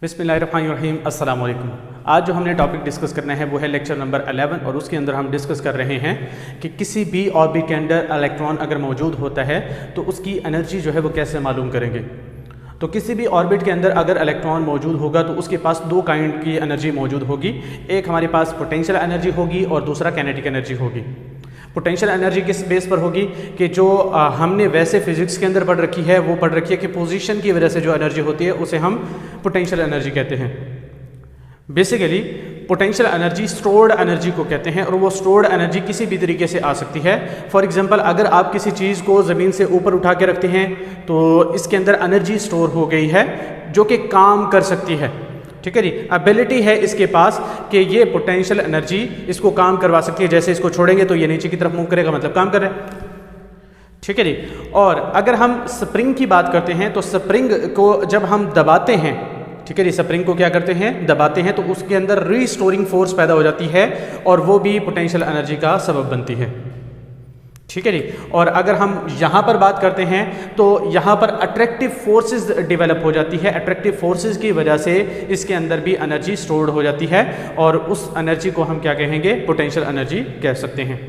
बिस्मिल्लाहिर्रहमानिर्रहीम अस्सलाम वालेकुम। आज जो हमने टॉपिक डिस्कस करना है वो है लेक्चर नंबर 11 और उसके अंदर हम डिस्कस कर रहे हैं कि किसी भी ऑर्बिट के अंदर इलेक्ट्रॉन अगर मौजूद होता है तो उसकी एनर्जी जो है वो कैसे मालूम करेंगे। तो किसी भी ऑर्बिट के अंदर अगर इलेक्ट्रॉन मौजूद होगा तो उसके पास दो काइंड की एनर्जी मौजूद होगी। एक हमारे पास पोटेंशियल एनर्जी होगी और दूसरा काइनेटिक एनर्जी होगी। पोटेंशियल एनर्जी किस बेस पर होगी कि जो हमने वैसे फिजिक्स के अंदर पढ़ रखी है वो पढ़ रखी है कि पोजीशन की वजह से जो एनर्जी होती है उसे हम पोटेंशियल एनर्जी कहते हैं। Basically potential energy stored energy को कहते हैं और वो स्टोर्ड एनर्जी किसी भी तरीके से आ सकती है। फॉर एग्जांपल अगर आप किसी चीज़ को ज़मीन से ऊपर उठा के रखते हैं तो इसके अंदर एनर्जी स्टोर हो गई है जो कि काम कर सकती है। ठीक है जी, एबिलिटी है इसके पास कि ये पोटेंशियल एनर्जी इसको काम करवा सकती है। जैसे इसको छोड़ेंगे तो ये नीचे की तरफ मूव करेगा, मतलब काम कर रहा है। ठीक है जी। और अगर हम स्प्रिंग की बात करते हैं तो स्प्रिंग को जब हम दबाते हैं, ठीक है जी, स्प्रिंग को क्या करते हैं, दबाते हैं, तो उसके अंदर रीस्टोरिंग फोर्स पैदा हो जाती है और वो भी पोटेंशियल एनर्जी का सबब बनती है। ठीक है जी। और अगर हम यहाँ पर बात करते हैं तो यहाँ पर अट्रैक्टिव फोर्सेस डेवलप हो जाती है। अट्रैक्टिव फोर्सेस की वजह से इसके अंदर भी एनर्जी स्टोर्ड हो जाती है और उस एनर्जी को हम क्या कहेंगे, पोटेंशियल एनर्जी कह सकते हैं।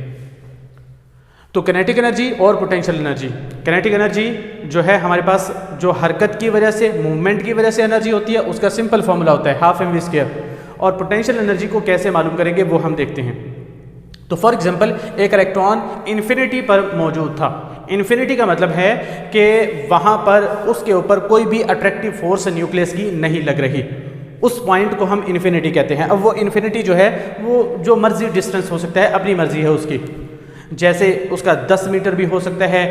तो काइनेटिक एनर्जी और पोटेंशियल एनर्जी, काइनेटिक एनर्जी जो है हमारे पास जो हरकत की वजह से, मूवमेंट की वजह से एनर्जी होती है, उसका सिंपल फॉर्मूला होता है हाफ mv स्क्वायर। और पोटेंशियल एनर्जी को कैसे मालूम करेंगे वो हम देखते हैं। तो फॉर एग्जांपल एक इलेक्ट्रॉन इन्फिनिटी पर मौजूद था। इन्फिनिटी का मतलब है कि वहाँ पर उसके ऊपर कोई भी अट्रैक्टिव फोर्स न्यूक्लियस की नहीं लग रही। उस पॉइंट को हम इन्फिनिटी कहते हैं। अब वो इन्फिनिटी जो है वो जो मर्जी डिस्टेंस हो सकता है, अपनी मर्जी है उसकी। जैसे उसका 10 मीटर भी हो सकता है,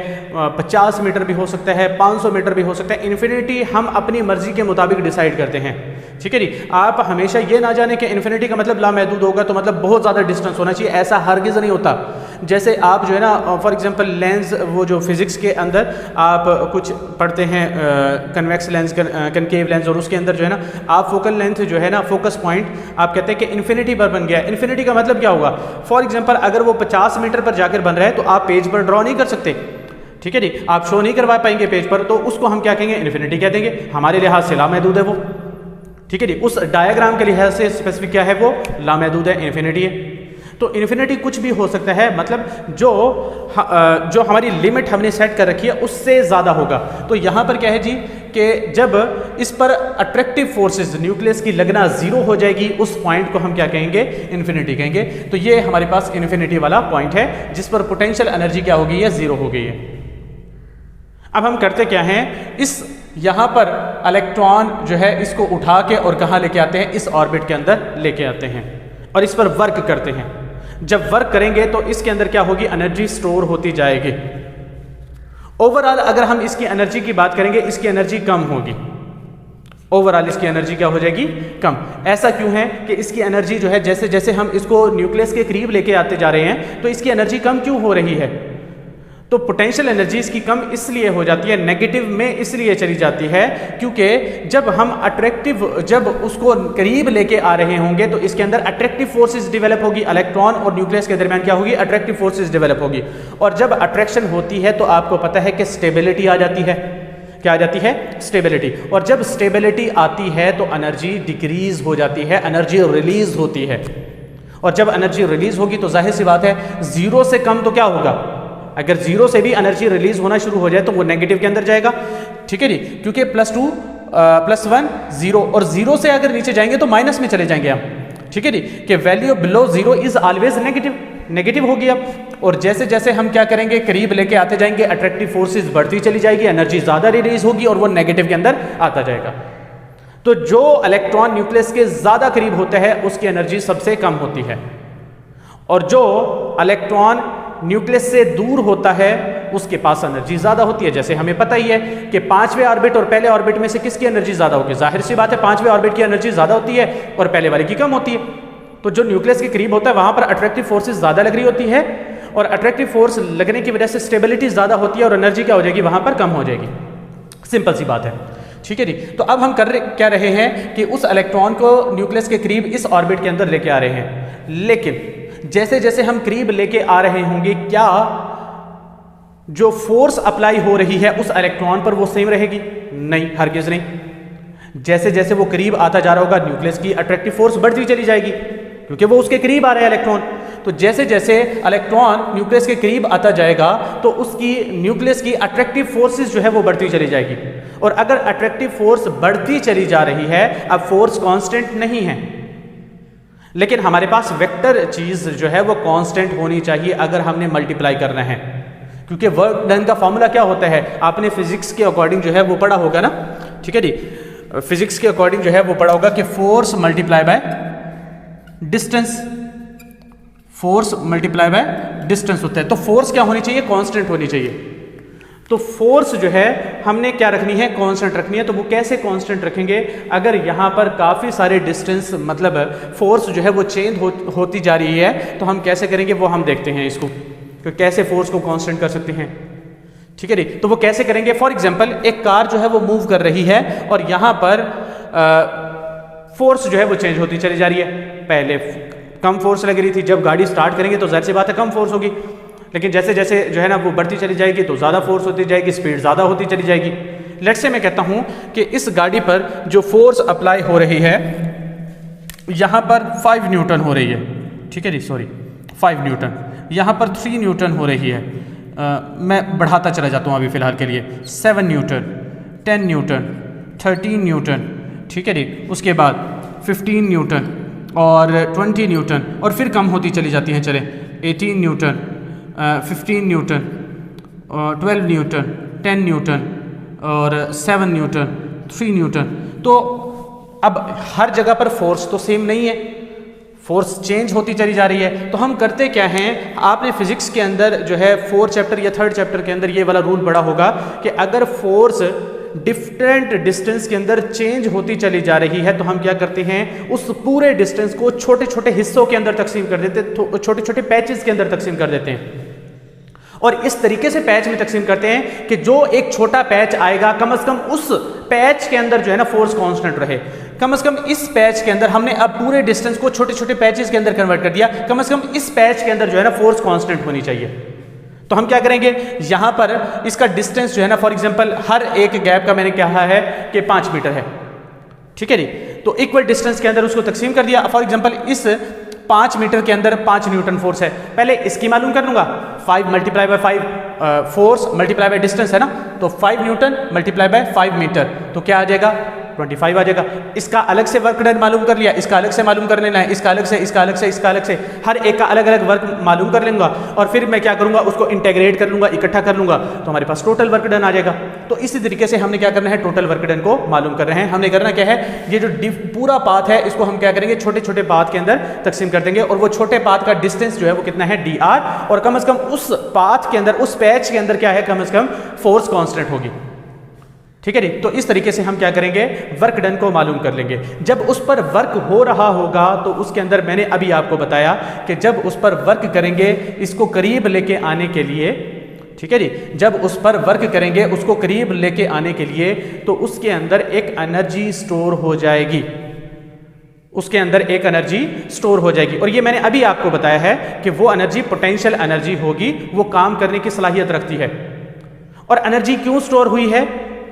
50 मीटर भी हो सकता है, 500 मीटर भी हो सकता है। इन्फिनिटी हम अपनी मर्जी के मुताबिक डिसाइड करते हैं। ठीक है जी। आप हमेशा ये ना जाने कि इन्फिनिटी का मतलब लामहदूद होगा तो मतलब बहुत ज़्यादा डिस्टेंस होना चाहिए, ऐसा हरगिज़ नहीं होता। जैसे आप जो है ना, फॉर एग्जांपल लेंस, वो जो फिजिक्स के अंदर आप कुछ पढ़ते हैं कन्वेक्स लेंस, कनकेव लेंस, और उसके अंदर जो है ना आप फोकल लेंथ जो है ना, फोकस पॉइंट आप कहते हैं कि इन्फिनिटी पर बन गया। इन्फिनिटी का मतलब क्या होगा, फॉर एग्जांपल अगर वो 50 मीटर पर जाकर बन रहा है तो आप पेज पर ड्रॉ नहीं कर सकते। ठीक है जी, आप शो नहीं करवा पाएंगे पेज पर, तो उसको हम क्या कहेंगे, इन्फिनिटी कह देंगे। हमारे लिहाज से लामहदूद है वो। ठीक है जी। उस डायग्राम के लिहाज से स्पेसिफिक क्या है, वो लामहदूद है, इन्फिनिटी है। तो इन्फिनिटी कुछ भी हो सकता है, मतलब जो हमारी लिमिट हमने सेट कर रखी है उससे ज़्यादा होगा। तो यहाँ पर क्या है जी कि जब इस पर अट्रैक्टिव फोर्सेस न्यूक्लियस की लगना ज़ीरो हो जाएगी, उस पॉइंट को हम क्या कहेंगे, इन्फिनिटी कहेंगे। तो ये हमारे पास इन्फिनिटी वाला पॉइंट है जिस पर पोटेंशियल एनर्जी क्या हो गई है, ज़ीरो हो गई है। अब हम करते क्या हैं, इस यहाँ पर इलेक्ट्रॉन जो है इसको उठा के और कहाँ लेके आते हैं, इस ऑर्बिट के अंदर लेके आते हैं और इस पर वर्क करते हैं। जब वर्क करेंगे तो इसके अंदर क्या होगी, एनर्जी स्टोर होती जाएगी। ओवरऑल अगर हम इसकी एनर्जी की बात करेंगे, इसकी एनर्जी कम होगी। ओवरऑल इसकी एनर्जी क्या हो जाएगी, कम। ऐसा क्यों है कि इसकी एनर्जी जो है जैसे जैसे हम इसको न्यूक्लियस के करीब लेके आते जा रहे हैं तो इसकी एनर्जी कम क्यों हो रही है। तो पोटेंशियल एनर्जी इसकी कम इसलिए हो जाती है, नेगेटिव में इसलिए चली जाती है क्योंकि जब हम जब उसको करीब लेके आ रहे होंगे तो इसके अंदर अट्रैक्टिव फोर्सेस डेवलप होगी। इलेक्ट्रॉन और न्यूक्लियस के दरमियान क्या होगी, अट्रैक्टिव फोर्सेस डेवलप होगी। और जब अट्रैक्शन होती है तो आपको पता है कि स्टेबिलिटी आ जाती है। क्या आ जाती है, स्टेबिलिटी। और जब स्टेबिलिटी आती है तो एनर्जी डिक्रीज हो जाती है, एनर्जी रिलीज होती है। और जब एनर्जी रिलीज होगी तो जाहिर सी बात है, जीरो से कम तो क्या होगा, अगर जीरो से भी एनर्जी रिलीज होना शुरू हो जाए तो वो नेगेटिव के अंदर जाएगा। ठीक है जी, क्योंकि +2 +1 0, और जीरो से अगर नीचे जाएंगे तो माइनस में चले जाएंगे हम। ठीक है जी, कि value below zero is always negative, negative होगी अब। और जैसे जैसे हम क्या करेंगे, करीब लेके आते जाएंगे, अट्रैक्टिव फोर्सेस बढ़ती चली जाएगी, एनर्जी ज्यादा रिलीज होगी और वो नेगेटिव के अंदर आता जाएगा। तो जो इलेक्ट्रॉन न्यूक्लियस के ज्यादा करीब होता है उसकी एनर्जी सबसे कम होती है, और जो इलेक्ट्रॉन न्यूक्लियस से दूर होता है उसके पास एनर्जी ज्यादा होती है। जैसे हमें पता ही है कि 5वें ऑर्बिट और पहले ऑर्बिट में से किसकी एनर्जी ज्यादा होगी, जाहिर सी बात है 5वें ऑर्बिट की एनर्जी ज्यादा होती है और पहले वाले की कम होती है। तो जो न्यूक्लियस के करीब होता है वहां पर अट्रैक्टिव फोर्सेस ज्यादा लग रही होती है, और अट्रैक्टिव फोर्स लगने की वजह से स्टेबिलिटी ज्यादा होती है और एनर्जी क्या हो जाएगी, वहां पर कम हो जाएगी। सिंपल सी बात है। ठीक है जी। तो अब हम क्या रहे हैं कि उस इलेक्ट्रॉन को न्यूक्लियस के करीब इस ऑर्बिट के अंदर लेके आ रहे हैं, लेकिन जैसे जैसे हम करीब लेके आ रहे होंगे, क्या जो फोर्स अप्लाई हो रही है उस इलेक्ट्रॉन पर वो सेम रहेगी? नहीं, हरगिज नहीं। जैसे जैसे वो करीब आता जा रहा होगा न्यूक्लियस की अट्रैक्टिव फोर्स बढ़ती चली जाएगी, क्योंकि वो उसके करीब आ रहा है इलेक्ट्रॉन। तो जैसे जैसे इलेक्ट्रॉन न्यूक्लियस के करीब आता जाएगा तो उसकी न्यूक्लियस की अट्रैक्टिव फोर्सेस जो है वो बढ़ती चली जाएगी। और अगर अट्रैक्टिव फोर्स बढ़ती चली जा रही है, अब फोर्स कांस्टेंट नहीं है, लेकिन हमारे पास वेक्टर चीज जो है वो कांस्टेंट होनी चाहिए अगर हमने मल्टीप्लाई करना है, क्योंकि वर्क डन का फॉर्मूला क्या होता है, आपने फिजिक्स के अकॉर्डिंग जो है वो पढ़ा होगा ना, ठीक है जी। फिजिक्स के अकॉर्डिंग जो है वो पढ़ा होगा कि force multiply by distance, force multiply by distance होता है। तो फोर्स क्या होनी चाहिए, कांस्टेंट होनी चाहिए। तो फोर्स जो है हमने क्या रखनी है, कांस्टेंट रखनी है। तो वो कैसे कांस्टेंट रखेंगे, अगर यहाँ पर काफ़ी सारे डिस्टेंस मतलब फोर्स जो है वो चेंज होती जा रही है, तो हम कैसे करेंगे वो हम देखते हैं इसको, तो कैसे फोर्स को कांस्टेंट कर सकते हैं, ठीक है जी। तो वो कैसे करेंगे, फॉर एग्जांपल एक कार जो है वो मूव कर रही है और यहाँ पर फोर्स जो है वो चेंज होती चली जा रही है। पहले कम फोर्स लग रही थी, जब गाड़ी स्टार्ट करेंगे तो जाहिर सी बात है कम फोर्स होगी, लेकिन जैसे जैसे जो है ना वो बढ़ती चली जाएगी तो ज़्यादा फोर्स होती जाएगी, स्पीड ज़्यादा होती चली जाएगी। लेट्स से मैं कहता हूँ कि इस गाड़ी पर जो फोर्स अप्लाई हो रही है यहाँ पर 5 न्यूटन हो रही है, ठीक है जी, सॉरी 5 न्यूटन, यहाँ पर 3 न्यूटन हो रही है। मैं बढ़ाता चला जाता हूँ अभी फ़िलहाल के लिए, 7 न्यूटन, 10 न्यूटन, 13 न्यूटन, ठीक है जी। उसके बाद 15 न्यूटन और 20 न्यूटन, और फिर कम होती चली जाती हैं, चले 18 न्यूटन, 15 न्यूटन, 12 न्यूटन, 10 न्यूटन और 7 न्यूटन, 3 न्यूटन। तो अब हर जगह पर फोर्स तो सेम नहीं है, फोर्स चेंज होती चली जा रही है। तो हम करते क्या हैं, आपने फिजिक्स के अंदर जो है 4th चैप्टर या 3rd चैप्टर के अंदर ये वाला रूल पढ़ा होगा कि अगर फोर्स डिफरेंट डिस्टेंस के अंदर चेंज होती चली जा रही है तो हम क्या करते हैं, उस पूरे डिस्टेंस को छोटे छोटे हिस्सों के अंदर तकसीम कर देते, छोटे छोटे पैचेस के अंदर तकसीम कर देते हैं। और इस तरीके से पैच में तकसीम करते हैं कि जो एक छोटा पैच आएगा कम से कम उस पैच के अंदर जो है ना फोर्स कांस्टेंट रहे। कम से कम इस पैच के अंदर हमने अब पूरे डिस्टेंस को छोटे छोटे पैचेस के अंदर कन्वर्ट कर दिया, कम से कम इस पैच के अंदर जो है ना फोर्स कांस्टेंट होनी चाहिए। तो हम क्या करेंगे, यहाँ पर इसका डिस्टेंस जो है ना, फॉर एग्जांपल हर एक गैप का मैंने कहा है कि 5 मीटर है, ठीक है जी। तो इक्वल डिस्टेंस के अंदर उसको तकसीम कर दिया। फॉर एग्जांपल इस 5 मीटर के अंदर 5 न्यूटन फोर्स है, पहले इसकी मालूम कर लूंगा, 5 multiply by 5 force multiply by distance है ना, तो 5 न्यूटन मल्टीप्लाई बाय 5 मीटर, तो क्या आ जाएगा 25 आ जाएगा। इसका अलग से वर्क डन मालूम कर लिया, इसका अलग से मालूम कर लेना है, इसका अलग से, इसका अलग से, इसका अलग से, हर एक का अलग अलग वर्क मालूम कर लूंगा और फिर मैं क्या करूंगा, उसको इंटीग्रेट कर लूंगा, इकट्ठा कर लूंगा, तो हमारे पास टोटल वर्क डन आ जाएगा। तो इसी तरीके से हमने क्या करना है, टोटल वर्क डन को मालूम कर रहे हैं। हमने करना क्या है, ये जो पूरा पाथ है इसको हम क्या करेंगे, छोटे छोटे पाथ के अंदर तकसीम कर देंगे और वो छोटे पाथ का डिस्टेंस जो है वो कितना है, dr, और कम से कम उस पाथ के अंदर, उस पैच के अंदर क्या है, कम से कम फोर्स कांस्टेंट होगी, ठीक है जी। तो इस तरीके से हम क्या करेंगे, वर्क डन को मालूम कर लेंगे। जब उस पर वर्क हो रहा होगा तो उसके अंदर मैंने अभी आपको बताया कि जब उस पर वर्क करेंगे इसको करीब लेके आने के लिए, ठीक है जी, जब उस पर वर्क करेंगे उसको करीब लेके आने के लिए तो उसके अंदर एक एनर्जी स्टोर हो जाएगी, उसके अंदर एक एनर्जी स्टोर हो जाएगी। और ये मैंने अभी आपको बताया है कि वो एनर्जी पोटेंशियल एनर्जी होगी, वो काम करने की सलाहियत रखती है। और एनर्जी क्यों स्टोर हुई है,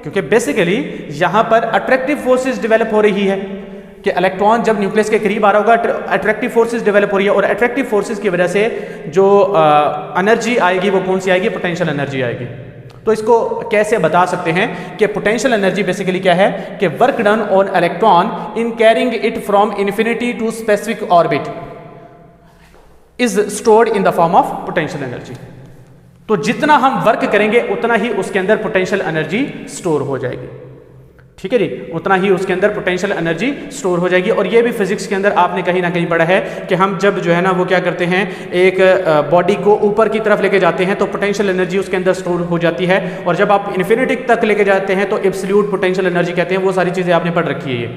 क्योंकि बेसिकली यहां पर अट्रैक्टिव फोर्सेस डेवलप हो रही है कि इलेक्ट्रॉन जब न्यूक्लियस के करीब आ रहा होगा अट्रैक्टिव फोर्सेस डेवलप हो रही है, और अट्रैक्टिव फोर्सेस की वजह से जो एनर्जी आएगी वो कौन सी आएगी, पोटेंशियल एनर्जी आएगी। तो इसको कैसे बता सकते हैं कि पोटेंशियल एनर्जी बेसिकली क्या है, कि work done on electron in carrying it from infinity to specific orbit is stored in the form of potential energy. तो जितना हम वर्क करेंगे उतना ही उसके अंदर पोटेंशियल एनर्जी स्टोर हो जाएगी, ठीक है जी, उतना ही उसके अंदर पोटेंशियल एनर्जी स्टोर हो जाएगी। और ये भी फिजिक्स के अंदर आपने कहीं ना कहीं पढ़ा है कि हम जब जो है ना वो क्या करते हैं, एक बॉडी को ऊपर की तरफ लेके जाते हैं तो पोटेंशियल एनर्जी उसके अंदर स्टोर हो जाती है, और जब आप इन्फिनिटी तक लेके जाते हैं तो एब्सोल्यूट पोटेंशियल एनर्जी कहते हैं। वो सारी चीज़ें आपने पढ़ रखी है ये,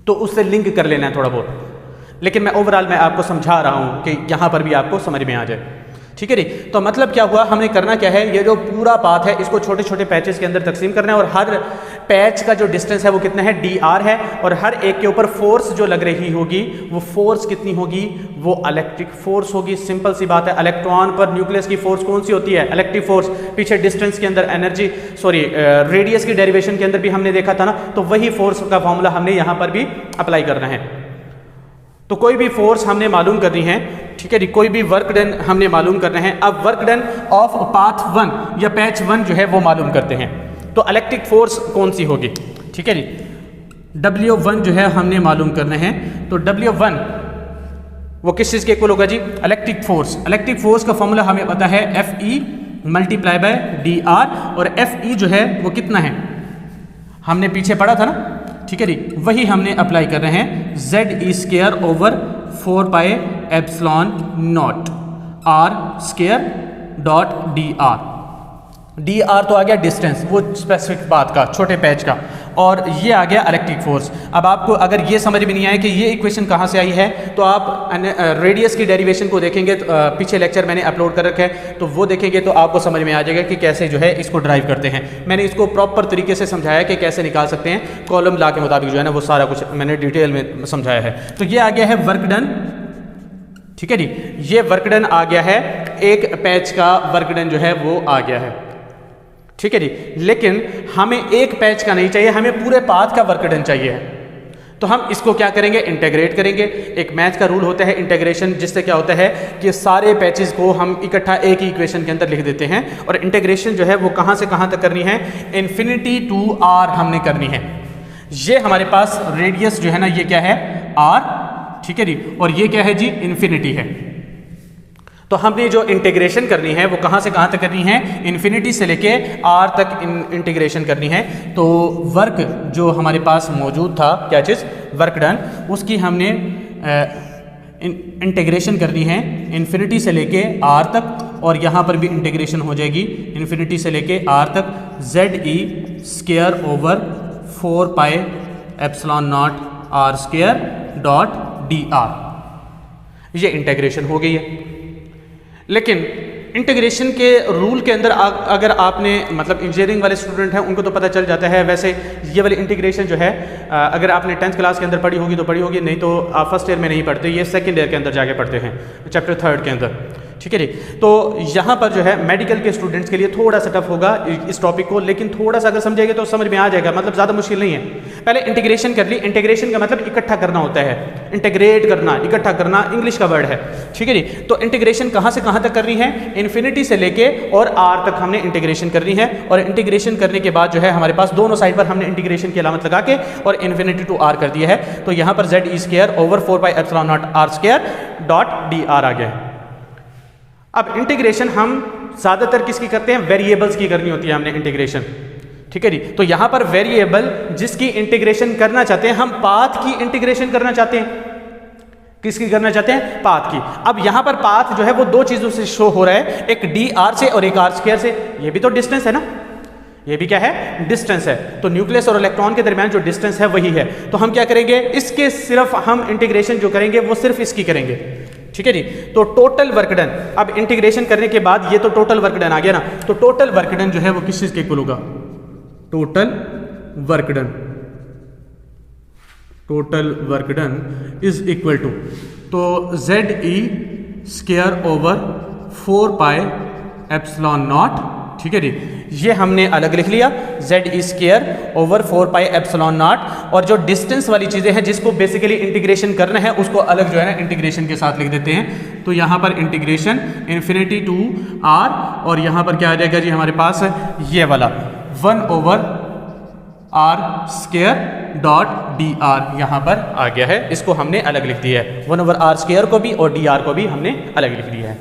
तो उससे लिंक कर लेना है थोड़ा बहुत, लेकिन मैं ओवरऑल मैं आपको समझा रहा हूँ कि यहाँ पर भी आपको समझ में आ जाए, ठीक है जी। तो मतलब क्या हुआ, हमें करना क्या है, ये जो पूरा पाथ है इसको छोटे छोटे पैचेस के अंदर तकसीम करना है और हर पैच का जो डिस्टेंस है वो कितना है, dr है, और हर एक के ऊपर फोर्स जो लग रही होगी वो फोर्स कितनी होगी, वो इलेक्ट्रिक फोर्स होगी। सिंपल सी बात है, इलेक्ट्रॉन पर न्यूक्लियस की फोर्स कौन सी होती है, इलेक्ट्रिक फोर्स। पीछे डिस्टेंस के अंदर एनर्जी रेडियस की डेरिवेशन के अंदर भी हमने देखा था ना, तो वही फोर्स का फॉर्मूला हमने यहाँ पर भी अप्लाई करना है। तो कोई भी फोर्स हमने मालूम करनी है, ठीक है जी, कोई भी वर्क डन हमने मालूम करना है। अब वर्क डन ऑफ पाथ 1 या पैच 1 जो है वो मालूम करते हैं। तो इलेक्ट्रिक फोर्स कौन सी होगी, ठीक है जी, W1 जो है हमने मालूम करना है। तो W1 वो किस चीज़ के इक्वल होगा जी, इलेक्ट्रिक फोर्स। इलेक्ट्रिक फोर्स का फॉर्मूला हमें पता है FE मल्टीप्लाई बाय dr, और FE जो है वो कितना है, हमने पीछे पढ़ा था ना, ठीक है जी, वही हमने अप्लाई कर रहे हैं, ZE² over 4 pi epsilon not R² dot dr। dr तो आ गया डिस्टेंस, वो स्पेसिफिक बात का, छोटे पैच का, और ये आ गया इलेक्ट्रिक फोर्स। अब आपको अगर ये समझ में नहीं आए कि ये इक्वेशन कहाँ से आई है, तो आप रेडियस की डेरिवेशन को देखेंगे, तो पीछे लेक्चर मैंने अपलोड कर रखा है, तो वो देखेंगे तो आपको समझ में आ जाएगा कि कैसे जो है इसको ड्राइव करते हैं। मैंने इसको प्रॉपर तरीके से समझाया कि कैसे निकाल सकते हैं, कॉलम ला के मुताबिक जो है ना, वो सारा कुछ मैंने डिटेल में समझाया है। तो ये आ गया है वर्क डन, ठीक है जी, ये वर्क डन आ गया है, एक पैच का वर्क डन जो है वो आ गया है, ठीक है जी। लेकिन हमें एक पैच का नहीं चाहिए, हमें पूरे पाथ का वर्क डन चाहिए है। तो हम इसको क्या करेंगे, इंटीग्रेट करेंगे। एक मैथ का रूल होता है इंटीग्रेशन, जिससे क्या होता है कि सारे पैचेस को हम इकट्ठा एक ही इक्वेशन के अंदर लिख देते हैं। और इंटीग्रेशन जो है वो कहाँ से कहाँ तक करनी है, इन्फिनिटी टू r हमने करनी है। ये हमारे पास रेडियस जो है ना, ये क्या है, r, ठीक है जी, और ये क्या है जी, इन्फिनिटी है। तो हमने जो इंटीग्रेशन करनी है वो कहाँ से कहाँ तक करनी है, इन्फिनिटी से लेके r तक इंटीग्रेशन करनी है। तो वर्क जो हमारे पास मौजूद था, क्या चीज़, वर्क डन, उसकी हमने इंटीग्रेशन करनी है इन्फिनिटी से लेके r तक, और यहाँ पर भी इंटीग्रेशन हो जाएगी इन्फिनिटी से लेके r तक, ZE² over 4 pi epsilon not R² dot dr। ये इंटीग्रेशन हो गई है। लेकिन इंटीग्रेशन के रूल के अंदर अगर आपने, मतलब इंजीनियरिंग वाले स्टूडेंट हैं उनको तो पता चल जाता है। वैसे ये वाली इंटीग्रेशन जो है अगर आपने 10th क्लास के अंदर पढ़ी होगी तो पढ़ी होगी, नहीं तो आप फर्स्ट ईयर में नहीं पढ़ते, ये सेकंड ईयर के अंदर जाके पढ़ते हैं, चैप्टर 3 के अंदर, ठीक है जी। तो यहाँ पर जो है मेडिकल के स्टूडेंट्स के लिए थोड़ा सा टफ होगा इस टॉपिक को, लेकिन थोड़ा सा अगर समझेंगे तो समझ में आ जाएगा, मतलब ज़्यादा मुश्किल नहीं है। पहले इंटीग्रेशन कर ली, इंटीग्रेशन का मतलब इकट्ठा करना होता है, इंटीग्रेट करना, इकट्ठा करना इंग्लिश का वर्ड है, ठीक है जी। तो इंटीग्रेशन कहाँ से कहाँ तक करनी है, इन्फिनिटी से लेके और r तक हमने इंटीग्रेशन करनी है। और इंटीग्रेशन करने के बाद जो है हमारे पास दोनों साइड पर हमने इंटीग्रेशन की अलामत लगा के और इन्फिनिटी टू r कर दिया है। तो यहाँ पर ZE² over 4 pi epsilon not R² dot dr आ गया है। अब इंटीग्रेशन हम ज्यादातर किसकी करते हैं, वेरिएबल्स की करनी होती है हमने इंटीग्रेशन, ठीक है जी। तो यहां पर वेरिएबल जिसकी इंटीग्रेशन करना चाहते हैं, हम पाथ की इंटीग्रेशन करना चाहते हैं। किसकी करना चाहते हैं, पाथ की। अब यहां पर पाथ जो है वो दो चीजों से शो हो रहा है, एक dr से और एक r² से। ये भी तो डिस्टेंस है ना, ये भी क्या है, डिस्टेंस है। तो न्यूक्लियस और इलेक्ट्रॉन के दरमियान जो डिस्टेंस है वही है। तो हम क्या करेंगे, इसके सिर्फ हम इंटीग्रेशन जो करेंगे वो सिर्फ इसकी करेंगे, ठीक है जी। तो टोटल वर्क डन, अब इंटीग्रेशन करने के बाद ये तो टोटल वर्क डन आ गया ना, तो टोटल वर्क डन जो है वो किस चीज के इक्वल होगा, total work done, total work done is equal to, तो ZE² over 4 pi epsilon not, ठीक है जी। ये हमने अलग लिख लिया, ZE² over 4 pi epsilon not, और जो डिस्टेंस वाली चीज़ें हैं जिसको बेसिकली इंटीग्रेशन करना है उसको अलग जो है ना इंटीग्रेशन के साथ लिख देते हैं। तो यहाँ पर इंटीग्रेशन इन्फिनिटी टू r, और यहाँ पर क्या आ जाएगा जी हमारे पास ये वाला 1 ओवर R² डॉट dr यहाँ पर आ गया है। इसको हमने अलग लिख दिया है, 1 ओवर R² को भी और dr को भी हमने अलग लिख दिया है,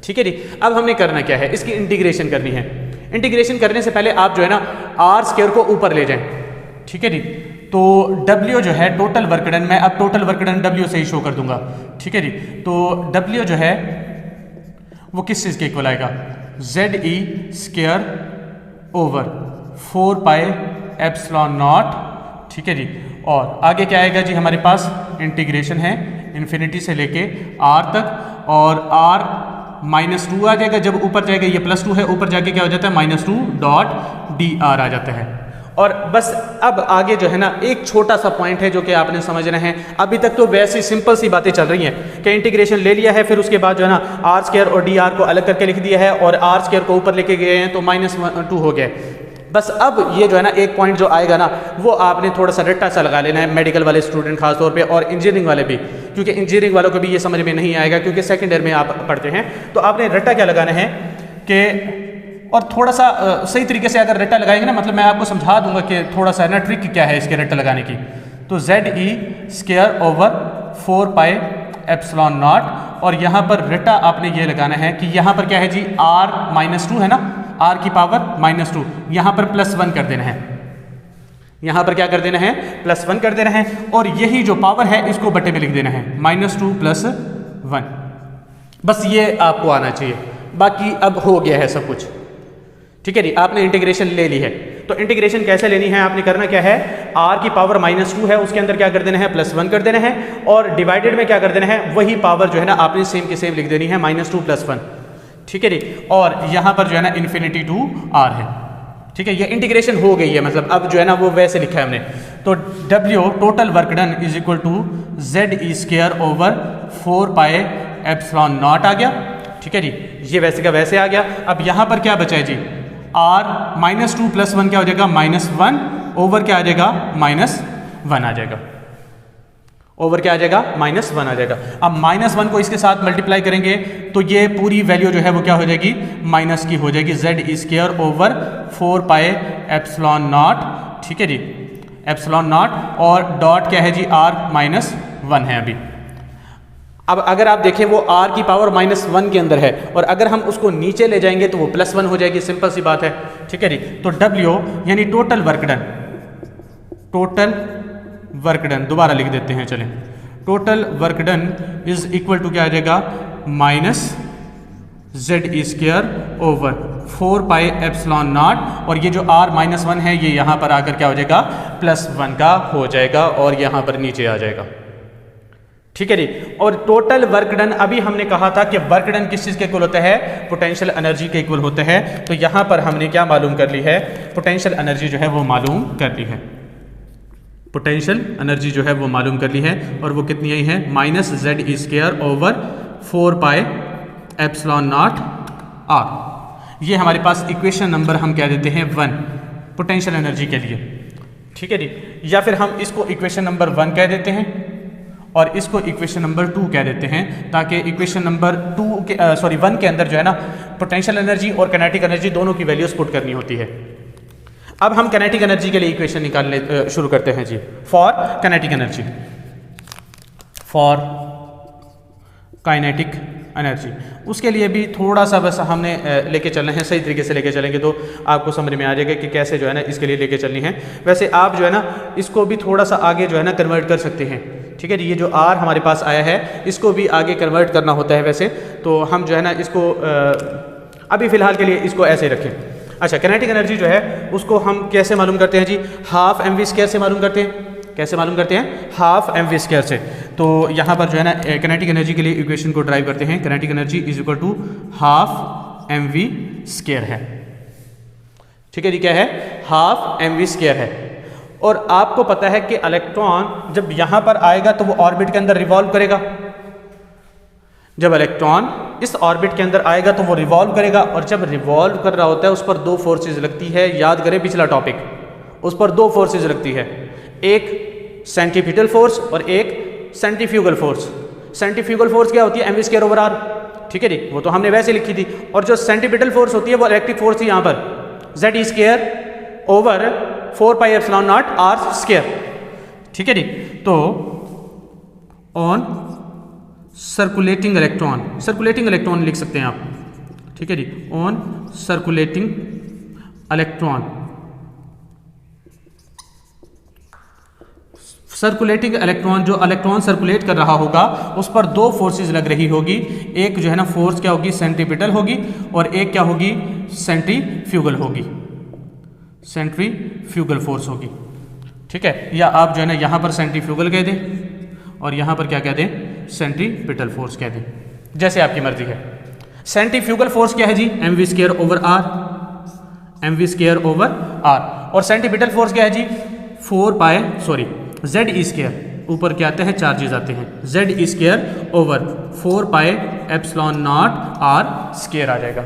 ठीक है जी। अब हमने करना क्या है, इसकी इंटीग्रेशन करनी है। इंटीग्रेशन करने से पहले आप जो है ना R² को ऊपर ले जाएं, ठीक है जी। तो W जो है टोटल वर्क डन, मैं अब टोटल वर्क डन W से ही शो कर दूंगा, ठीक है जी। तो W जो है वो किस चीज़ के इक्वल आएगा, ZE² over 4 pi epsilon not, ठीक है जी। और आगे क्या आएगा जी, हमारे पास इंटीग्रेशन है इन्फिनिटी से लेके r तक, और r -2 आ जाएगा। जब ऊपर जाएगा ये +2 है, ऊपर जाके क्या हो जाता है -2 डॉट dr आ जाता है। और बस अब आगे जो है ना एक छोटा सा पॉइंट है जो कि आपने समझना है। अभी तक तो वैसी सिंपल सी बातें चल रही हैं कि इंटीग्रेशन ले लिया है, फिर उसके बाद जो है ना r² और dr को अलग करके लिख दिया है और r² को ऊपर लेके गए हैं तो -2 हो गया। बस अब ये जो है ना एक पॉइंट जो आएगा ना वो आपने थोड़ा सा रट्टा सा लगा लेना है, मेडिकल वाले स्टूडेंट खास तौर पे और इंजीनियरिंग वाले भी, क्योंकि इंजीनियरिंग वालों को भी ये समझ में नहीं आएगा क्योंकि सेकंड ईयर में आप पढ़ते हैं। तो आपने रट्टा क्या लगाना है कि और थोड़ा सा सही तरीके से अगर रट्टा लगाएंगे ना, मतलब मैं आपको समझा दूंगा कि थोड़ा सा ना ट्रिक क्या है इसके रट्टा लगाने की। तो ZE²/4πε0 और यहाँ पर रट्टा आपने ये लगाना है कि यहाँ पर क्या है जी r-2 है ना, r की पावर -2, यहाँ पर +1 कर देना है, यहाँ पर क्या कर देना है +1 कर देना है और यही जो पावर है इसको बटे में लिख देना है -2 + 1। बस ये आपको आना चाहिए, बाकी अब हो गया है सब कुछ। ठीक है जी, आपने इंटीग्रेशन ले ली है। तो इंटीग्रेशन कैसे लेनी है, आपने करना क्या है, r की पावर -2 है उसके अंदर क्या कर देना है +1 कर देना है और डिवाइडेड में क्या कर देना है वही पावर जो है ना आपने सेम की सेम लिख देनी है -2 + 1। ठीक है जी, और यहाँ पर जो है ना ∞ to r है। ठीक है, ये इंटीग्रेशन हो गई है, मतलब अब जो है ना वो वैसे लिखा है हमने। तो W total work done = ZE²/4πε0 आ गया। ठीक है जी, ये वैसे का वैसे आ गया। अब यहाँ पर क्या बचा है जी, r -2 + 1 क्या हो जाएगा -1 ओवर क्या आ जाएगा -1 आ जाएगा, ओवर क्या आ जाएगा -1 आ जाएगा। अब -1 को इसके साथ मल्टीप्लाई करेंगे तो ये पूरी वैल्यू जो है वो क्या हो जाएगी माइनस की हो जाएगी, ZE²/4πε0। ठीक है जी, ε0 और डॉट क्या है जी r-1 है अभी। अब अगर आप देखें वो r की पावर -1 के अंदर है और अगर हम उसको नीचे ले जाएंगे तो वो +1 हो जाएगी, सिंपल सी बात है। ठीक है जी, तो W यानी टोटल वर्क डन दोबारा लिख देते हैं, चलें, टोटल वर्क डन = क्या आ जाएगा ZE²/4πε0 और ये जो r-1 है ये यहाँ पर आकर क्या हो जाएगा +1 का हो जाएगा और यहाँ पर नीचे आ जाएगा। ठीक है जी, और टोटल वर्क डन अभी हमने कहा था कि वर्क डन किस चीज़ के इक्वल होता है, पोटेंशियल एनर्जी के इक्वल होता है। तो यहाँ पर हमने क्या मालूम कर ली है, पोटेंशियल एनर्जी जो है वो मालूम कर ली है, पोटेंशियल एनर्जी जो है वो मालूम कर ली है और वो कितनी आई है -ZE²/4πε0 r। ये हमारे पास इक्वेशन नंबर हम क्या देते हैं 1 पोटेंशियल एनर्जी के लिए। ठीक है जी, या फिर हम इसको इक्वेशन नंबर 1 कह देते हैं और इसको इक्वेशन नंबर 2 कह देते हैं, ताकि इक्वेशन नंबर 1 के अंदर जो है ना पोटेंशियल एनर्जी और काइनेटिक एनर्जी दोनों की वैल्यूज पुट करनी होती है। अब हम काइनेटिक एनर्जी के लिए इक्वेशन निकालने शुरू करते हैं जी। फॉर काइनेटिक एनर्जी, उसके लिए भी थोड़ा सा बस हमने लेके चलना है, सही तरीके से लेके चलेंगे तो आपको समझ में आ जाएगा कि कैसे जो है ना इसके लिए लेके चलनी है। वैसे आप जो है ना इसको भी थोड़ा सा आगे जो है ना कन्वर्ट कर सकते हैं। ठीक है जी, ये जो r हमारे पास आया है इसको भी आगे कन्वर्ट करना होता है वैसे, तो हम जो है ना इसको अभी फ़िलहाल के लिए इसको ऐसे रखें। अच्छा, काइनेटिक एनर्जी जो है उसको हम कैसे मालूम करते हैं जी, ½ mv² से मालूम करते हैं। कैसे मालूम करते हैं, ½ mv² से। तो यहाँ पर जो है ना काइनेटिक एनर्जी के लिए इक्वेशन को ड्राइव करते हैं, काइनेटिक एनर्जी = ½ mv² है। ठीक है जी, क्या है ½ mv² है। और आपको पता है कि इलेक्ट्रॉन जब यहाँ पर आएगा तो वो ऑर्बिट के अंदर रिवॉल्व करेगा। जब इलेक्ट्रॉन इस ऑर्बिट के अंदर आएगा तो वो रिवॉल्व करेगा और जब रिवॉल्व कर रहा होता है उस पर 2 फोर्सेज लगती है। याद करें पिछला टॉपिक, उस पर 2 फोर्सेज लगती है, एक सेंट्रीपिटल फोर्स और एक सेंट्रीफ्यूगल फोर्स। सेंट्रीफ्यूगल फोर्स क्या होती है mv²/r। ठीक है जी, वो तो हमने वैसे लिखी थी। और जो सेंट्रीपिटल फोर्स होती है वो इलेक्ट्रिक फोर्स थी यहाँ पर ZE²/4πε0 r²। ठीक है जी, तो ऑन सर्कुलेटिंग इलेक्ट्रॉन लिख सकते हैं आप। ठीक है जी, ऑन सर्कुलेटिंग इलेक्ट्रॉन जो इलेक्ट्रॉन सर्कुलेट कर रहा होगा उस पर 2 फोर्सेस लग रही होगी। एक जो है ना फोर्स क्या होगी सेंट्रीपिटल होगी और एक क्या होगी सेंट्रीफ्यूगल फोर्स होगी। ठीक है, या आप जो है ना यहाँ पर सेंट्रीफ्यूगल कह दें और यहाँ पर क्या कह दें सेंट्रीपिटल फोर्स कह दें, जैसे आपकी मर्जी है। सेंट्रीफ्यूगल फोर्स क्या है जी, mv square over R, mv square over R. और सेंट्रीपिटल फोर्स क्या है जी, z ई स्क्वायर, ऊपर क्या आते हैं, चार्जेस आते हैं, z e square over 4 pi epsilon naught r square आ जाएगा।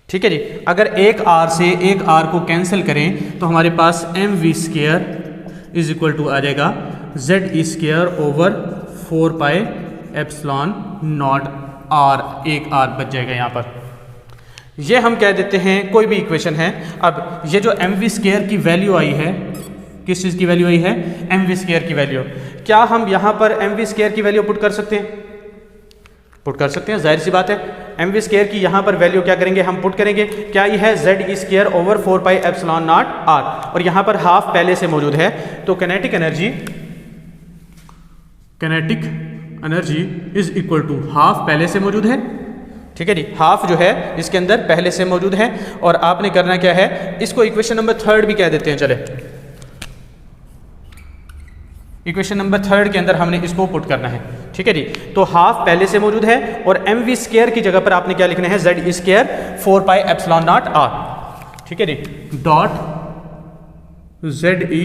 ठीक है जी। अगर एक आर से एक आर को कैंसिल करें तो हमारे पास m v square is equal to आ जाएगा z e square over 4 pi epsilon naught r, एक आर बच जाएगा यहाँ पर। ये हम कह देते हैं कोई भी इक्वेशन है। अब ये जो एम वी स्क्वायर की वैल्यू आई है, किस चीज़ की वैल्यू आई है, एम वी स्क्वायर की वैल्यू, क्या हम यहाँ पर एम वी स्क्वायर की वैल्यू पुट कर सकते हैं? पुट कर सकते हैं, जाहिर सी बात है। एम वी स्क्वायर की यहाँ पर वैल्यू क्या करेंगे, हम पुट करेंगे, क्या ये है z e square over 4 pi epsilon naught R, और यहाँ पर हाफ पहले से मौजूद है, तो kinetic energy is equal to half पहले से मौजूद है। ठीक है जी, हाफ जो है इसके अंदर पहले से मौजूद है। और आपने करना क्या है, इसको इक्वेशन नंबर 3 भी कह देते हैं, चले इक्वेशन नंबर 3 के अंदर हमने इसको पुट करना है। ठीक है जी, तो हाफ पहले से मौजूद है और एम वी स्क्वायर की जगह पर आपने क्या लिखना है, z e square 4 pi epsilon naught r. ठीक है जी, dot z e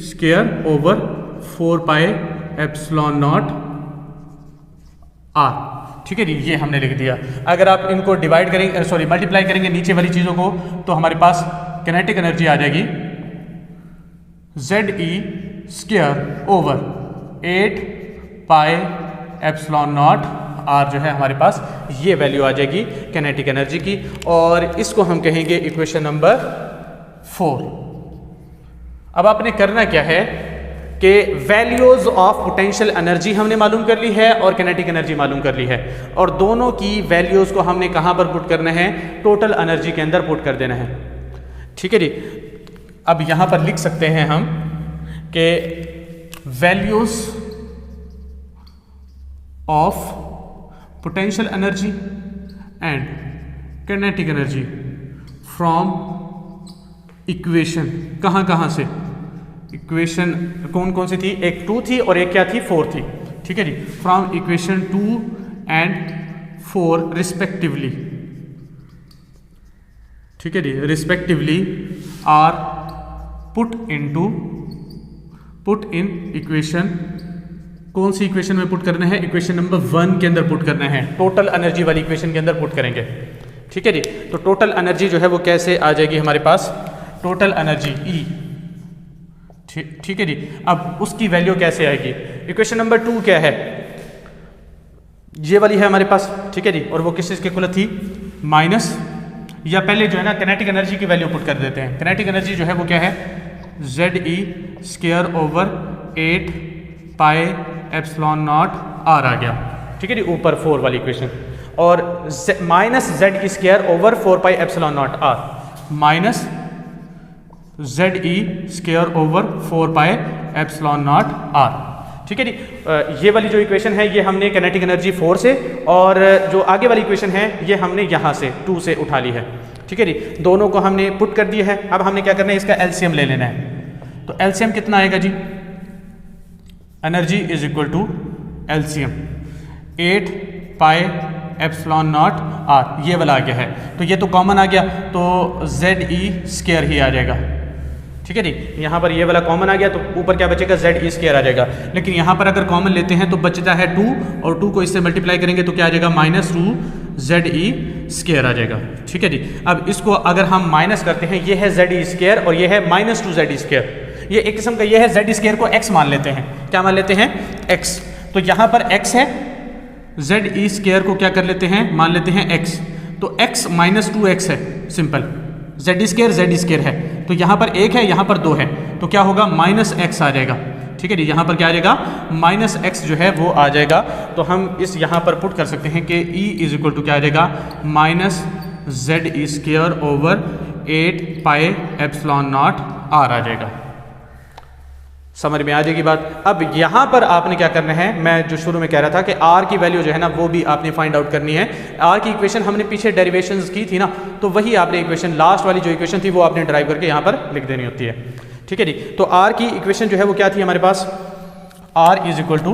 square over 4 pi epsilon naught r. ठीक है जी, ये हमने लिख दिया। अगर आप इनको डिवाइड करेंगे, सॉरी मल्टीप्लाई करेंगे नीचे वाली चीज़ों को, तो हमारे पास किनेटिक एनर्जी आ जाएगी z e square over 8 pi epsilon naught R, जो है हमारे पास ये वैल्यू आ जाएगी किनेटिक एनर्जी की। और इसको हम कहेंगे इक्वेशन नंबर 4। अब आपने करना क्या है कि वैल्यूज ऑफ पोटेंशियल एनर्जी हमने मालूम कर ली है और किनेटिक एनर्जी मालूम कर ली है, और दोनों की वैल्यूज को हमने कहाँ पर पुट करना है, टोटल एनर्जी के अंदर पुट कर देना है। ठीक है जी, अब यहाँ पर लिख सकते हैं हम कि values of potential energy and kinetic energy from equation, कहाँ से, इक्वेशन कौन कौन सी थी, एक 2 थी और एक क्या थी, 4 थी। ठीक है जी, फ्रॉम इक्वेशन 2 एंड 4 रिस्पेक्टिवली। ठीक है जी, respectively are put in equation, कौन सी इक्वेशन में पुट करना है, इक्वेशन नंबर 1 के अंदर पुट करना है, टोटल एनर्जी वाली इक्वेशन के अंदर पुट करेंगे। ठीक है जी, तो टोटल एनर्जी जो है वो कैसे आ जाएगी हमारे पास, टोटल एनर्जी ई। ठीक है जी, अब उसकी वैल्यू कैसे आएगी, इक्वेशन नंबर 2 क्या है, ये वाली है हमारे पास। ठीक है जी, और वो किस चीज़ के इक्वल थी, माइनस, या पहले जो है ना किनेटिक एनर्जी की वैल्यू पुट कर देते हैं। किनेटिक एनर्जी जो है वो क्या है, z e square over 8 pi epsilon naught r आ गया। ठीक है जी, ऊपर 4 वाली इक्वेशन, और minus z e square over 4 pi epsilon naught r, minus z e square over 4 pi epsilon naught r. ठीक है जी, ये वाली जो इक्वेशन है ये हमने किनेटिक एनर्जी 4 से, और जो आगे वाली इक्वेशन है ये हमने यहाँ से 2 से उठा ली है। ठीक है जी, दोनों को हमने पुट कर दिया है। अब हमने क्या करना है, इसका एलसीएम ले लेना है। तो एलसीएम कितना आएगा जी, energy is equal to LCM 8 pi epsilon naught r, ये वाला आ गया है, तो ये तो कॉमन आ गया, तो z ई स्क्वायर ही आ जाएगा। ठीक है जी, यहाँ पर ये वाला कॉमन आ गया, तो ऊपर क्या बचेगा, z ई स्क्वायर आ जाएगा। लेकिन यहाँ पर अगर कॉमन लेते हैं तो बचता है 2, और 2 को इससे मल्टीप्लाई करेंगे तो क्या आ जाएगा, -2 z ई स्क्वायर आ जाएगा। ठीक है जी, अब इसको अगर हम माइनस करते हैं, ये है z ई स्क्वायर और ये है -2 z ई स्क्वायर, ये एक किस्म का ये है z ई स्क्वायर को x मान लेते हैं। क्या मान लेते हैं, x। तो यहाँ पर x है, z ई स्क्वायर को क्या कर लेते हैं, मान लेते हैं x, तो x -2x है, सिंपल, z ई स्क्वायर है, तो यहाँ पर 1 है, यहाँ पर 2 है, तो क्या होगा, -x आ जाएगा। ठीक है जी, यहाँ पर क्या आ जाएगा, -x जो है वो आ जाएगा। तो हम इस यहाँ पर पुट कर सकते हैं कि E इज इक्वल टू क्या आ जाएगा, -z e square over 8 pi epsilon naught r आ जाएगा। समझ में आ जाएगी बात। अब यहाँ पर आपने क्या करना है, मैं जो शुरू में कह रहा था कि आर की वैल्यू जो है ना वो भी आपने फाइंड आउट करनी है। आर की इक्वेशन हमने पीछे डेरिवेशंस की थी ना, तो वही आपने इक्वेशन, लास्ट वाली जो इक्वेशन थी वो आपने ड्राइव करके यहाँ पर लिख देनी होती है। ठीक है जी, तो आर की इक्वेशन जो है वो क्या थी हमारे पास, आर इज इक्वल टू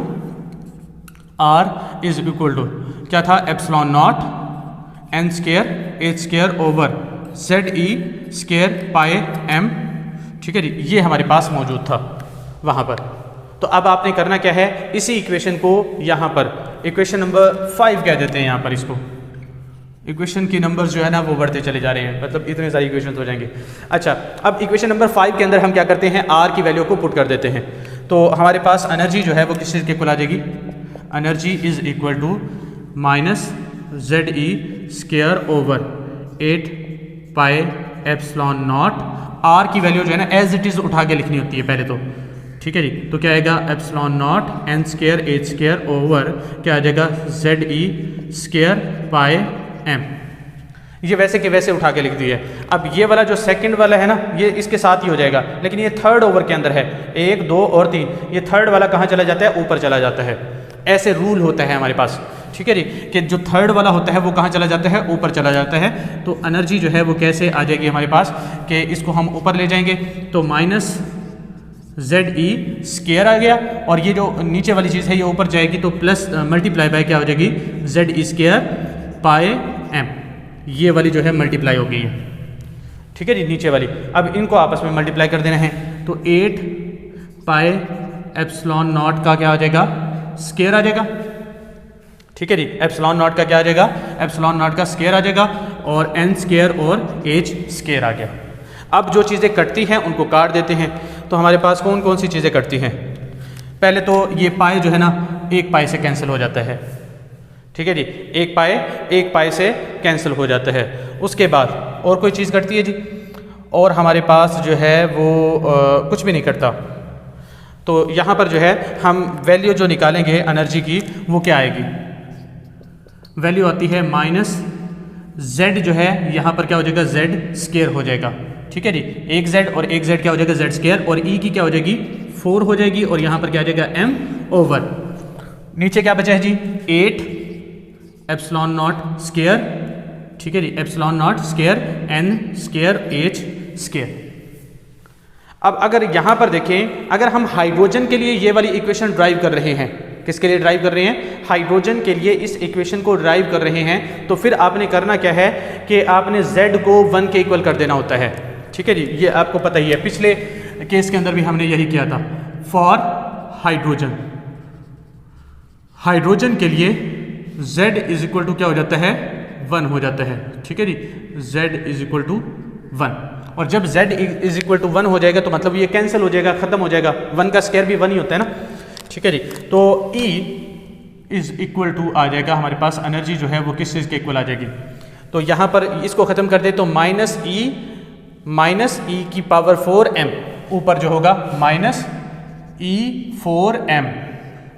क्या था, epsilon naught n square h square over Z e square pi m, ठीक है जी, ये हमारे पास मौजूद था वहाँ पर। तो अब आपने करना क्या है, इसी इक्वेशन को यहाँ पर इक्वेशन नंबर 5 कह देते हैं यहाँ पर इसको। इक्वेशन की नंबर्स जो है ना वो बढ़ते चले जा रहे हैं, मतलब इतने सारी इक्वेशन हो जाएंगे। अच्छा, अब इक्वेशन नंबर 5 के अंदर हम क्या करते हैं, आर की वैल्यू को पुट कर देते हैं। तो हमारे पास एनर्जी जो है वो किस चीज़ के इक्वल आ जाएगी, energy is equal to minus Z e square over 8 pi epsilon naught. R की वैल्यू जो है ना एज इट इज़ उठा के लिखनी होती है पहले तो, ठीक है जी। तो क्या आएगा, epsilon naught n square h square over क्या आ जाएगा, Z e square pi M. ये वैसे के वैसे उठा के लिख दी है। अब ये वाला जो सेकंड वाला है ना, ये इसके साथ ही हो जाएगा, लेकिन ये थर्ड ओवर के अंदर है, 1 2 और 3, ये थर्ड वाला कहाँ चला जाता है, ऊपर चला जाता है। ऐसे रूल होता है हमारे पास, ठीक है जी, कि जो थर्ड वाला होता है वो कहाँ चला जाता है, ऊपर चला जाता है। तो एनर्जी जो है वो कैसे आ जाएगी हमारे पास, कि इसको हम ऊपर ले जाएंगे तो माइनस जेड ई स्क्वायर आ गया, और ये जो नीचे वाली चीज़ है ये ऊपर जाएगी तो प्लस मल्टीप्लाई बाय क्या हो जाएगी, Z e square pi M. ये वाली जो है मल्टीप्लाई हो गई है, ठीक है जी, नीचे वाली। अब इनको आपस में मल्टीप्लाई कर देना है, तो 8 पाई एप्सिलॉन नॉट का क्या आ जाएगा, स्क्वायर आ जाएगा, ठीक है जी। एप्सिलॉन नॉट का क्या आ जाएगा, एप्सिलॉन नॉट का स्क्वायर आ जाएगा, और एन स्क्वायर और एच स्क्वायर आ गया। अब जो चीज़ें कटती हैं उनको काट देते हैं। तो हमारे पास कौन कौन सी चीज़ें कटती हैं, पहले तो ये पाई जो है ना, एक पाई से कैंसिल हो जाता है, ठीक है जी, एक पाई से कैंसिल हो जाता है। उसके बाद और कोई चीज़ कटती है जी, और हमारे पास जो है वो कुछ भी नहीं कटता। तो यहाँ पर जो है हम वैल्यू जो निकालेंगे एनर्जी की वो क्या आएगी, वैल्यू आती है माइनस जेड जो है यहाँ पर क्या हो जाएगा, जेड स्क्वायर हो जाएगा, ठीक है जी। एक जेड और एक जेड क्या हो जाएगा, जेड स्क्वायर, और ई की क्या हो जाएगी, 4 हो जाएगी, और यहाँ पर क्या आ जाएगा, एम ओवर नीचे क्या बचा है जी, 8 एप्सिलॉन नॉट स्क्वायर, ठीक है जी, epsilon naught square n square h square. अब अगर यहाँ पर देखें, अगर हम हाइड्रोजन के लिए ये वाली इक्वेशन ड्राइव कर रहे हैं, किसके लिए ड्राइव कर रहे हैं, हाइड्रोजन के लिए इस इक्वेशन को ड्राइव कर रहे हैं, तो फिर आपने करना क्या है कि आपने z को 1 के इक्वल कर देना होता है, ठीक है जी। ये आपको पता ही है, पिछले केस के अंदर भी हमने यही किया था। फॉर हाइड्रोजन, हाइड्रोजन के लिए z इज इक्वल टू क्या हो जाता है, 1 हो जाता है, ठीक है जी, z इज इक्वल टू 1। और जब z इज इक्वल टू 1 हो जाएगा तो मतलब ये कैंसिल हो जाएगा, खत्म हो जाएगा, 1 का स्क्वायर भी 1 ही होता है ना, ठीक है जी। तो E इज इक्वल टू आ जाएगा हमारे पास, एनर्जी जो है वो किस चीज़ के इक्वल आ जाएगी, तो यहाँ पर इसको ख़त्म कर दे तो माइनस ई की पावर 4m, ऊपर जो होगा माइनस E4m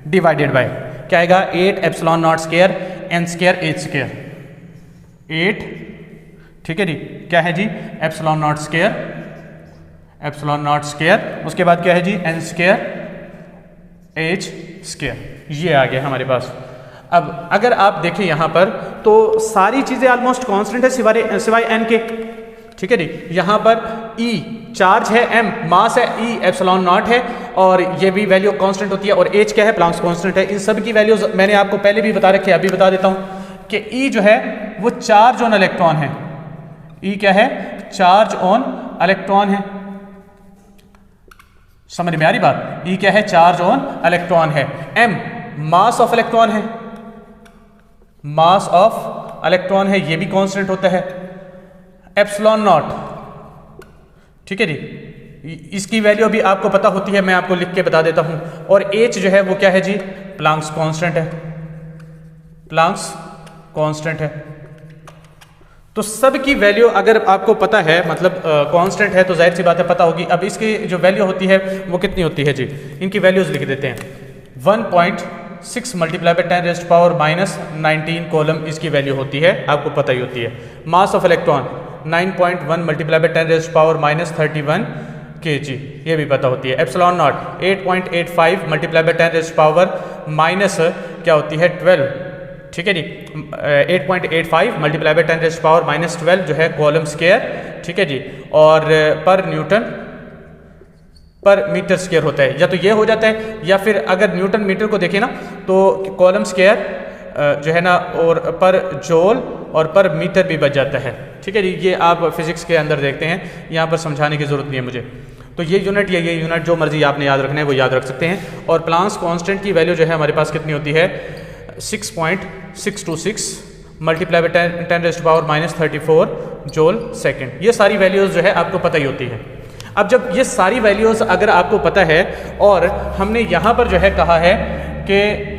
डिवाइडेड बाय क्या आएगा, 8 epsilon naught square n square h square, 8, ठीक है जी, क्या है जी, एप्सिलॉन नॉट स्क्वायर, उसके बाद क्या है जी, एन स्क्वायर एच स्क्वायर, ये आ गया हमारे पास। अब अगर आप देखें यहाँ पर तो सारी चीज़ें ऑलमोस्ट कांस्टेंट है सिवाय एन के, ठीक है जी। यहाँ पर E चार्ज है, M मास है, E एप्सिलॉन नॉट है, और ये भी वैल्यू कांस्टेंट होती है, और H क्या है, प्लैंक्स कांस्टेंट है। इन सब की वैल्यूज मैंने आपको पहले भी बता रखी है, अभी बता देता हूँ कि E जो है वो चार्ज ऑन इलेक्ट्रॉन है, E क्या है, चार्ज ऑन इलेक्ट्रॉन है, समझ में आ रही बात, E क्या है, चार्ज ऑन इलेक्ट्रॉन है, M मास ऑफ इलेक्ट्रॉन है, मास ऑफ इलेक्ट्रॉन है, ये भी कांस्टेंट होता है, एप्सिलॉन नॉट, ठीक है जी, इसकी वैल्यू अभी आपको पता होती है, मैं आपको लिख के बता देता हूं। और H जो है वो क्या है जी, प्लैंक्स कांस्टेंट है, प्लैंक्स कांस्टेंट है। तो सब की वैल्यू अगर आपको पता है, मतलब कांस्टेंट है, तो जाहिर सी बात है पता होगी। अब इसकी जो वैल्यू होती है वो कितनी होती है जी, इनकी वैल्यूज लिख देते हैं। 1.6 multiply by 10 raised power minus 19 column इसकी वैल्यू होती है, आपको पता ही होती है। Mass of electron 9.1 multiply by 10 raised power minus 31 kg, ये भी पता होती है। Epsilon not 8.85 multiply by 10 raised power minus क्या होती है 12, ठीक है जी, 8.85 multiply by 10 raised power minus 12 जो है कॉलम स्क्वायर, ठीक है जी, और पर न्यूटन पर मीटर स्क्वायर होता है, या तो ये हो जाता है, या फिर अगर न्यूटन मीटर को देखें ना तो कॉलम स्क्वायर जो है ना और पर जोल और पर मीटर भी बच जाता है। ठीक है जी, ये आप फिजिक्स के अंदर देखते हैं, यहाँ पर समझाने की ज़रूरत नहीं है मुझे। तो ये यूनिट या ये यूनिट जो मर्जी आपने याद रखना है वो याद रख सकते हैं। और प्लांक्स कांस्टेंट की वैल्यू जो है हमारे पास कितनी होती है 6.626 मल्टीप्लाई बाय 10⁻⁻34 जूल सेकेंड। ये सारी वैल्यूज़ जो है आपको पता ही होती है। अब जब ये सारी वैल्यूज़ अगर आपको पता है और हमने यहाँ पर जो है कहा है कि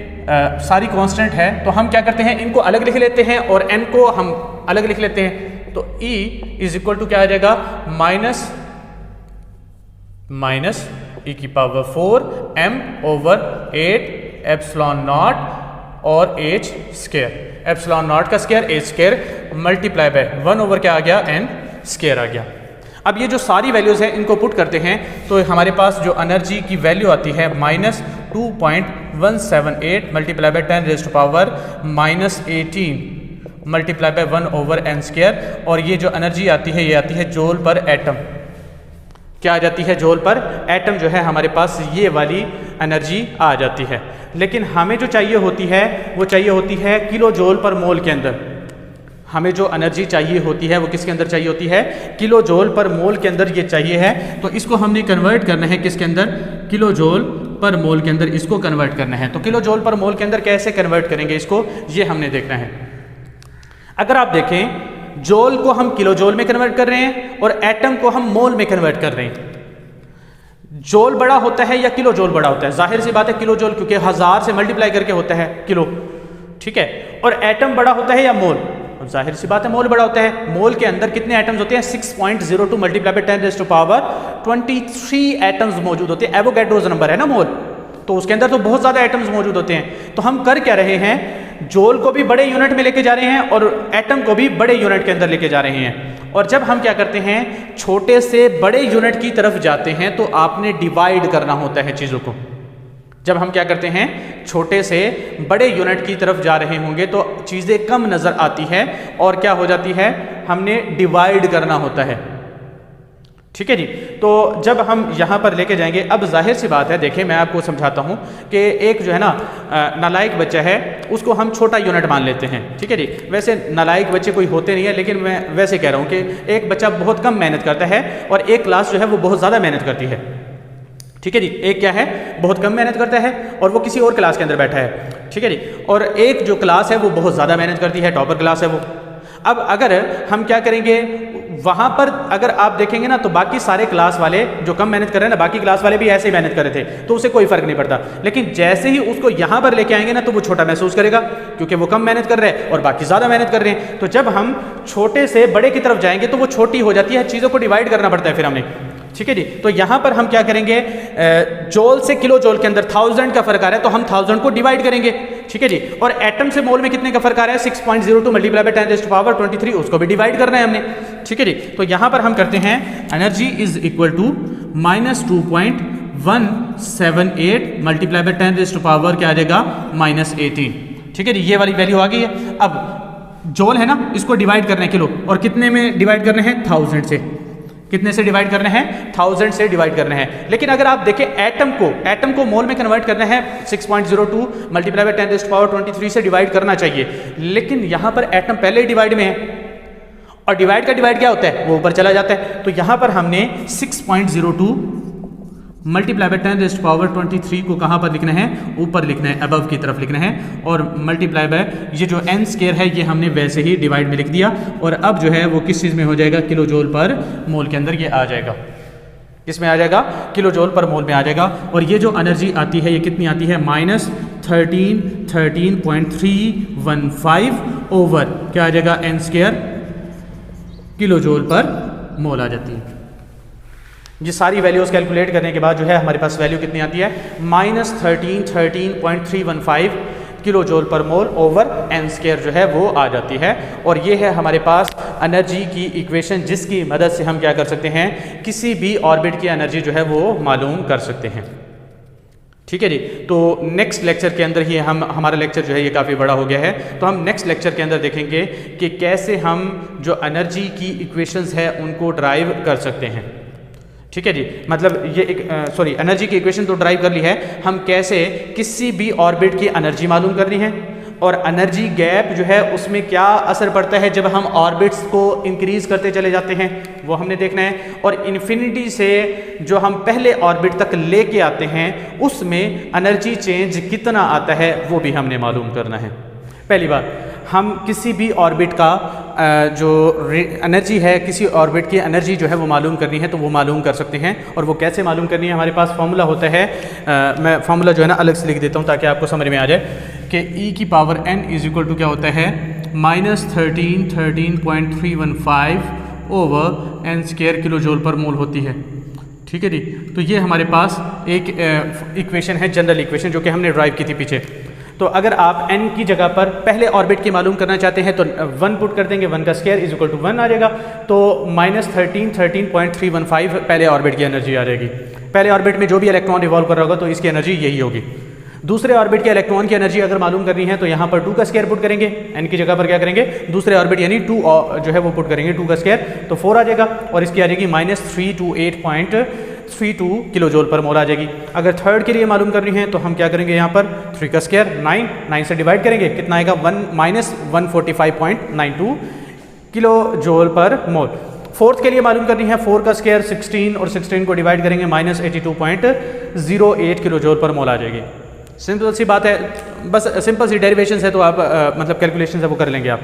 सारी कांस्टेंट है, तो हम क्या करते हैं, इनको अलग लिख लेते हैं और n को हम अलग लिख लेते हैं। तो E इज इक्वल टू क्या आ जाएगा माइनस e की power 4 m over 8 epsilon not और h स्क्वायर, एप्सिलॉन नॉट का square h square multiply by 1 over क्या आ गया n स्क्वायर आ गया। अब ये जो सारी वैल्यूज़ हैं इनको पुट करते हैं तो हमारे पास जो एनर्जी की वैल्यू आती है -2.178 multiply bye 10⁻⁻18 multiply by 1 over n square. और ये जो एनर्जी आती है ये आती है जूल पर एटम। क्या आ जाती है, जूल पर एटम जो है हमारे पास ये वाली एनर्जी आ जाती है। लेकिन हमें जो चाहिए होती है वो चाहिए होती है किलो जूल पर मोल के अंदर। हमें जो एनर्जी चाहिए होती है वो किसके अंदर चाहिए होती है, किलो जूल पर मोल के अंदर ये चाहिए है। तो इसको हमने कन्वर्ट करना है किसके अंदर, किलो जूल पर मोल के अंदर इसको कन्वर्ट करना है। तो किलो जूल पर मोल के अंदर कैसे कन्वर्ट करेंगे इसको, ये हमने देखना है। अगर आप देखें जूल को हम किलो जूल में कन्वर्ट कर रहे हैं और एटम को हम मोल में कन्वर्ट कर रहे हैं। जूल बड़ा होता है या किलो जूल बड़ा होता है, जाहिर सी बात है किलो जूल, क्योंकि 1000 से मल्टीप्लाई करके होता है किलो। ठीक है, और एटम बड़ा होता है या मोल, जाहिर सी बात है मोल बड़ा होता है। मोल के अंदर कितने एटम्स होते हैं 6.02 मल्टीप्लाई बाय 10⁻23 एटम्स मौजूद होते हैं। एवोगैड्रोस नंबर है ना मोल, तो उसके अंदर तो बहुत ज़्यादा एटम्स मौजूद होते हैं। तो हम कर क्या रहे हैं, जूल को भी बड़े यूनिट में लेके जा रहे हैं और एटम को भी बड़े यूनिट के अंदर लेके जा रहे हैं। और जब हम क्या करते हैं छोटे से बड़े यूनिट की तरफ जाते हैं तो आपने डिवाइड करना होता है चीज़ों को। जब हम क्या करते हैं छोटे से बड़े यूनिट की तरफ जा रहे होंगे तो चीज़ें कम नज़र आती है और क्या हो जाती है, हमने डिवाइड करना होता है। ठीक है जी, तो जब हम यहाँ पर लेके जाएंगे, अब जाहिर सी बात है, देखें मैं आपको समझाता हूँ कि एक जो है ना नालायक बच्चा है उसको हम छोटा यूनिट मान लेते हैं। ठीक है जी, वैसे नालायक बच्चे कोई होते नहीं है, लेकिन मैं वैसे कह रहा हूँ कि एक बच्चा बहुत कम मेहनत करता है और एक क्लास जो है वो बहुत ज़्यादा मेहनत करती है। ठीक है जी, एक क्या है बहुत कम मेहनत करता है और वो किसी और क्लास के अंदर बैठा है। ठीक है जी, और एक जो क्लास है वो बहुत ज़्यादा मेहनत करती है, टॉपर क्लास है वो। अब अगर हम क्या करेंगे वहाँ पर अगर आप देखेंगे ना तो बाकी सारे क्लास वाले जो कम मेहनत कर रहे हैं ना, बाकी क्लास वाले भी ऐसे ही मेहनत कर रहे थे तो उसे कोई फर्क नहीं पड़ता। लेकिन जैसे ही उसको यहाँ पर लेके आएंगे ना तो वो छोटा महसूस करेगा क्योंकि वो कम मेहनत कर रहे हैं और बाकी ज़्यादा मेहनत कर रहे हैं। तो जब हम छोटे से बड़े की तरफ जाएंगे तो वो छोटी हो जाती है, चीज़ों को डिवाइड करना पड़ता है फिर हमें। ठीक है जी, तो यहाँ पर हम क्या करेंगे, जूल से किलो जूल के अंदर 1000 का फर्क आ रहा है तो हम 1000 को डिवाइड करेंगे। ठीक है जी, और एटम से मोल में कितने का फर्क आ रहा है 6.02 मल्टीप्लाई बाय 10⁻23 उसको भी डिवाइड करना है हमने। ठीक है जी, तो यहाँ पर हम करते हैं energy is equal to -2.178 multiply by 10⁻, क्या आ जाएगा -18। ठीक है जी, ये वाली वैल्यू आ गई है। अब जूल है ना, इसको डिवाइड करना है किलो, और कितने में डिवाइड करना है 1000 से। कितने से डिवाइड करना है 1000 से डिवाइड करना है। लेकिन अगर आप देखें एटम को मोल में कन्वर्ट करना है 6.02 मल्टीप्लाई बाय 10⁻23 से डिवाइड करना चाहिए, लेकिन यहाँ पर एटम पहले ही डिवाइड में है और डिवाइड का डिवाइड क्या होता है वो ऊपर चला जाता है। तो यहाँ पर हमने 6.02 मल्टीप्लाई बाय 10⁻23 को कहाँ पर लिखना है, ऊपर लिखना है, अबव की तरफ लिखना है, और मल्टीप्लाई बाय ये जो n स्क्वायर है ये हमने वैसे ही डिवाइड में लिख दिया। और अब जो है वो किस चीज़ में हो जाएगा, किलो जूल पर मोल के अंदर ये आ जाएगा। इसमें आ जाएगा किलो जूल पर मोल में आ जाएगा। और ये जो एनर्जी आती है ये कितनी आती है -13.315 ओवर क्या आ जाएगा n square kilojoule per मोल आ जाती है। ये सारी वैल्यूज़ कैलकुलेट करने के बाद जो है हमारे पास वैल्यू कितनी आती है -13.315 किलो जूल पर मोल ओवर n स्क्वायर जो है वो आ जाती है। और ये है हमारे पास एनर्जी की इक्वेशन जिसकी मदद से हम क्या कर सकते हैं, किसी भी ऑर्बिट की एनर्जी जो है वो मालूम कर सकते हैं। ठीक है जी, तो नेक्स्ट लेक्चर के अंदर ही हमारा लेक्चर जो है ये काफ़ी बड़ा हो गया है, तो हम नेक्स्ट लेक्चर के अंदर देखेंगे कि कैसे हम जो एनर्जी की इक्वेशंस है उनको ड्राइव कर सकते हैं। ठीक है जी, मतलब ये एक एनर्जी की इक्वेशन तो ड्राइव कर ली है, हम कैसे किसी भी ऑर्बिट की एनर्जी मालूम करनी है, और एनर्जी गैप जो है उसमें क्या असर पड़ता है जब हम ऑर्बिट्स को इंक्रीज करते चले जाते हैं, वो हमने देखना है। और इन्फिनिटी से जो हम पहले ऑर्बिट तक लेके आते हैं उसमें एनर्जी चेंज कितना आता है वो भी हमने मालूम करना है। पहली बात, हम किसी भी ऑर्बिट का जो एनर्जी है, किसी ऑर्बिट की एनर्जी जो है वो मालूम करनी है तो वो मालूम कर सकते हैं। और वो कैसे मालूम करनी है, हमारे पास फॉर्मूला होता है, मैं फॉर्मूला जो है ना अलग से लिख देता हूँ ताकि आपको समझ में आ जाए कि e की power n is equal to क्या होता है -13.315 over n square kilojoule per mole होती है। ठीक है जी, तो ये हमारे पास एक इक्वेशन है, जनरल इक्वेशन, जो कि हमने ड्राइव की थी पीछे। तो अगर आप n की जगह पर पहले ऑर्बिट की मालूम करना चाहते हैं तो 1 पुट कर देंगे, 1 का स्क्वायर इज इक्वल टू 1 आ जाएगा। तो -13.315 पहले ऑर्बिट की एनर्जी आ जाएगी। पहले ऑर्बिट में जो भी इलेक्ट्रॉन रिवॉल्व कर रहा होगा तो इसकी एनर्जी यही होगी। दूसरे ऑर्बिट के इलेक्ट्रॉन की एनर्जी अगर मालूम करनी है तो यहाँ पर 2 का स्क्वायर पुट करेंगे, n की जगह पर क्या करेंगे, दूसरे ऑर्बिट यानी 2 जो है वो पुट करेंगे, 2 का स्क्वायर तो 4 आ जाएगा। और इसकी आ जाएगी -328.32 किलो जूल पर मोल आ जाएगी। अगर थर्ड के लिए मालूम करनी है तो हम क्या करेंगे, यहाँ पर 3 का स्क्वायर 9 से डिवाइड करेंगे, कितना आएगा -145.92 किलो जूल पर मोल। फोर्थ के लिए मालूम करनी है, 4 का स्क्वायर 16 और 16 को डिवाइड करेंगे -82.08 किलो जूल पर मोल आ जाएगी। सिंपल सी बात है, बस सिंपल सी डेरिवेशंस है तो आप मतलब कैलकुलेशन है वो कर लेंगे आप।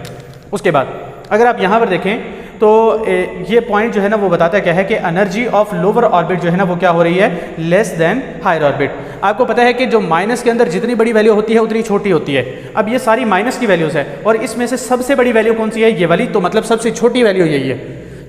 उसके बाद अगर आप यहाँ पर देखें तो ये पॉइंट जो है ना वो बताता है क्या है कि एनर्जी ऑफ लोअर ऑर्बिट जो है ना वो क्या हो रही है, लेस देन हायर ऑर्बिट। आपको पता है कि जो माइनस के अंदर जितनी बड़ी वैल्यू होती है उतनी छोटी होती है। अब ये सारी माइनस की वैल्यूज है और इसमें से सबसे बड़ी वैल्यू कौन सी है, ये वाली, तो मतलब सबसे छोटी वैल्यू यही है।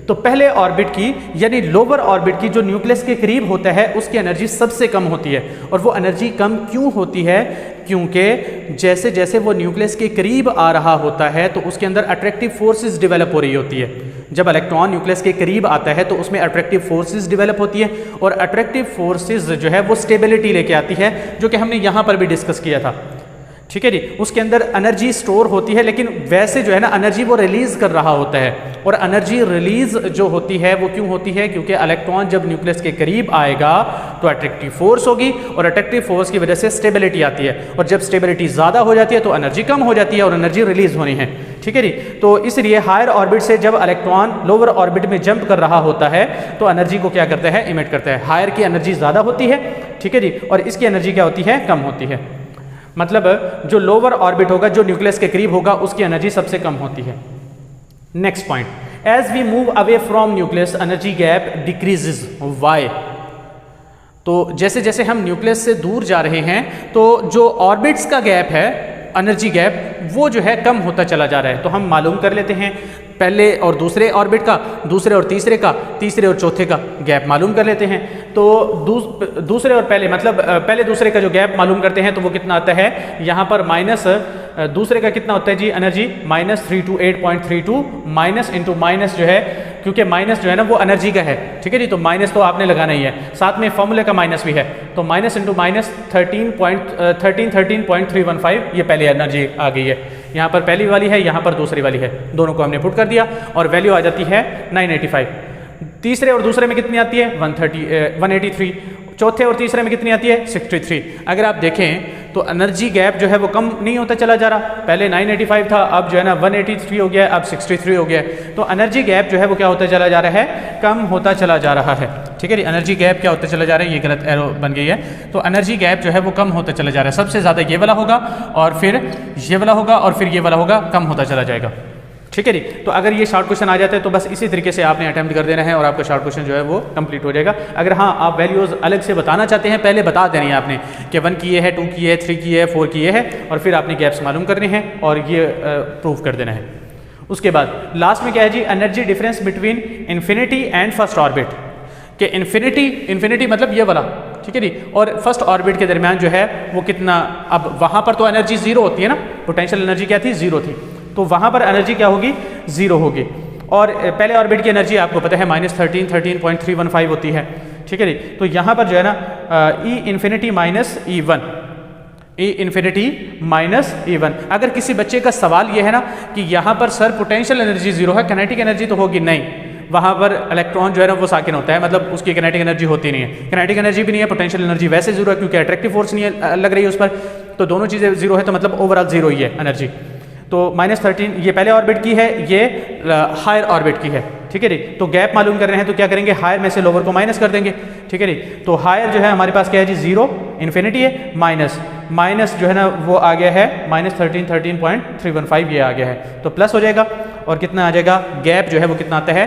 तो पहले ऑर्बिट की यानी लोअर ऑर्बिट की जो न्यूक्लियस के करीब होता है उसकी एनर्जी सबसे कम होती है। और वो एनर्जी कम क्यों होती है, क्योंकि जैसे जैसे वो न्यूक्लियस के करीब आ रहा होता है तो उसके अंदर अट्रैक्टिव फोर्सेस डेवलप हो रही होती है। जब इलेक्ट्रॉन न्यूक्लियस के करीब आता है तो उसमें अट्रैक्टिव फोर्सेस डेवलप होती है और अट्रैक्टिव फोर्सेस जो है वो स्टेबिलिटी लेके आती है, जो कि हमने यहाँ पर भी डिस्कस किया था। ठीक है जी, उसके अंदर एनर्जी स्टोर होती है लेकिन वैसे जो है ना एनर्जी वो रिलीज कर रहा होता है। और एनर्जी रिलीज जो होती है वो क्यों होती है, क्योंकि इलेक्ट्रॉन जब न्यूक्लियस के करीब आएगा तो अट्रैक्टिव फोर्स होगी और अट्रैक्टिव फोर्स की वजह से स्टेबिलिटी आती है। और जब स्टेबिलिटी ज़्यादा हो जाती है तो एनर्जी कम हो जाती है और एनर्जी रिलीज होनी है। ठीक है जी, तो इसलिए हायर ऑर्बिट से जब इलेक्ट्रॉन लोअर ऑर्बिट में जंप कर रहा होता है तो एनर्जी को क्या करता है, इमिट करता है। हायर की एनर्जी ज़्यादा होती है, ठीक है जी, और इसकी एनर्जी क्या होती है, कम होती है। मतलब जो लोअर ऑर्बिट होगा, जो न्यूक्लियस के करीब होगा, उसकी एनर्जी सबसे कम होती है। Next point, as we move away from nucleus energy gap decreases. Why? तो जैसे जैसे हम न्यूक्लियस से दूर जा रहे हैं तो जो ऑर्बिट्स का गैप है, एनर्जी गैप, वो जो है कम होता चला जा रहा है। तो हम मालूम कर लेते हैं पहले और दूसरे ऑर्बिट का, दूसरे और तीसरे का, तीसरे और चौथे का गैप मालूम कर लेते हैं। तो दूसरे और पहले मतलब पहले दूसरे का जो गैप मालूम करते हैं तो वो कितना आता है, यहाँ पर माइनस दूसरे का कितना होता है जी एनर्जी, -328.32 माइनस इंटू माइनस जो है, क्योंकि माइनस जो है ना वो एनर्जी का है। ठीक है जी, तो माइनस तो आपने लगाना ही है, साथ में फॉर्मूले का माइनस भी है। तो माइनस इंटू माइनस 13.315 ये पहले एनर्जी आ गई है। यहाँ पर पहली वाली है, यहाँ पर दूसरी वाली है, दोनों को हमने पुट कर दिया और वैल्यू आ जाती है 985। तीसरे और दूसरे में कितनी आती है, 183। चौथे और तीसरे में कितनी आती है, 63। अगर आप देखें तो एनर्जी गैप जो है वो कम नहीं होता चला जा रहा। पहले 985 था, अब जो है ना 183 हो गया, अब 63 हो गया। तो एनर्जी गैप जो है वो क्या होता चला जा रहा है, कम होता चला जा रहा है। ठीक है जी, एनर्जी गैप क्या होता चला जा रहा है, ये गलत एरो बन गई है। तो एनर्जी गैप जो है वो कम होता चला जा रहा है। सबसे ज़्यादा ये वाला होगा और फिर ये वाला होगा और फिर ये वाला होगा, कम होता चला जाएगा। ठीक है जी, तो अगर ये शॉर्ट क्वेश्चन आ जाता है तो बस इसी तरीके से आपने अटेम्प्ट कर देना है और आपका शॉर्ट क्वेश्चन जो है वो कंप्लीट हो जाएगा। अगर हाँ आप वैल्यूज़ अलग से बताना चाहते हैं, पहले बता देनी है आपने कि 1 की ये है, 2 की है, 3 की है, 4 की ये है, और फिर आपने गैप्स मालूम करने हैं और ये प्रूव कर देना है। उसके बाद लास्ट में क्या है जी, energy difference between infinity and first orbit. कि इन्फिनिटी मतलब ये वाला, ठीक है जी, और फर्स्ट ऑर्बिट के दरमियान जो है वो कितना, अब वहाँ पर तो एनर्जी ज़ीरो होती है ना, पोटेंशियल एनर्जी क्या थी, ज़ीरो थी, तो वहाँ पर एनर्जी क्या होगी, ज़ीरो होगी। और पहले ऑर्बिट की एनर्जी आपको पता है -13.315 होती है। ठीक है जी, तो यहाँ पर जो है ना E इन्फिनिटी माइनस E1। अगर किसी बच्चे का सवाल ये है ना कि यहाँ पर सर पोटेंशियल एनर्जी ज़ीरो है, काइनेटिक एनर्जी तो होगी, नहीं, वहाँ पर इलेक्ट्रॉन जो है ना वो साकिन होता है, मतलब उसकी काइनेटिक एनर्जी होती नहीं है। काइनेटिक एनर्जी भी नहीं है, पोटेंशियल एनर्जी वैसे ज़ीरो है क्योंकि अट्रैक्टिव फोर्स नहीं है, लग रही है उस पर। तो दोनों चीज़ें जीरो है तो मतलब ओवरऑल जीरो ही है एनर्जी। तो -13 ये पहले ऑर्बिट की है, ये हायर ऑर्बिट की है, ठीक है जी। तो गैप मालूम कर रहे हैं तो क्या करेंगे, हायर में से लोअर को माइनस कर देंगे, ठीक है जी। तो हायर जो है हमारे पास क्या है जी, 0 इन्फिनिटी है, माइनस जो है ना वो आ गया है -13.315 ये आ गया है, तो प्लस हो जाएगा और कितना आ जाएगा, गैप जो है वो कितना आता है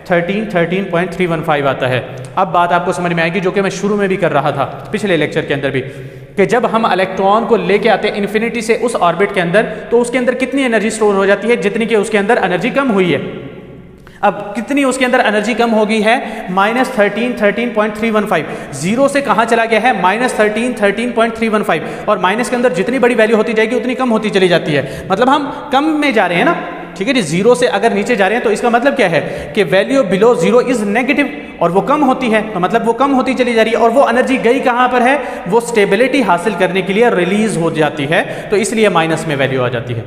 13.315 आता है। अब बात आपको समझ में आएगी जो कि मैं शुरू में भी कर रहा था पिछले लेक्चर के अंदर भी, कि जब हम इलेक्ट्रॉन को लेके आते हैं इन्फिनिटी से उस ऑर्बिट के अंदर तो उसके अंदर कितनी एनर्जी स्टोर हो जाती है, जितनी कि उसके अंदर एनर्जी कम हुई है। अब कितनी उसके अंदर एनर्जी कम हो गई है, -13.315। जीरो से कहाँ चला गया है, -13.315, और माइनस के अंदर जितनी बड़ी वैल्यू होती जाएगी उतनी कम होती चली जाती है, मतलब हम कम में जा रहे हैं ना, ठीक है जी। जीरो से अगर नीचे जा रहे हैं तो इसका मतलब क्या है कि value below zero is negative, और वो कम होती है तो मतलब वो कम होती चली जा रही है, और वो एनर्जी गई कहाँ पर है, वो स्टेबिलिटी हासिल करने के लिए रिलीज हो जाती है, तो इसलिए माइनस में वैल्यू आ जाती है।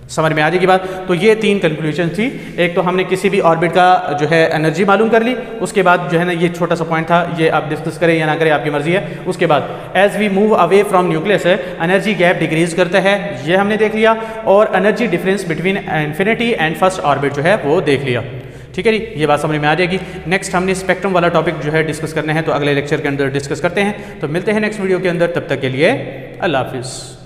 समझ में आ जाएगी बात। तो ये 3 कंक्लूजन थी। एक तो हमने किसी भी ऑर्बिट का जो है एनर्जी मालूम कर ली, उसके बाद जो है ना ये छोटा सा पॉइंट था, ये आप डिस्कस करें या ना करें आपकी मर्जी है। उसके बाद as we move away from nucleus energy gap decrease करता है, ये हमने देख लिया, और energy difference between infinity and first orbit जो है वो देख लिया, ठीक है जी। ये बात समझ में आ जाएगी। नेक्स्ट हमने स्पेक्ट्रम वाला टॉपिक जो है डिस्कस करना है, तो अगले लेक्चर के अंदर डिस्कस करते हैं। तो मिलते हैं नेक्स्ट वीडियो के अंदर, तब तक के लिए अल्लाह हाफिज़।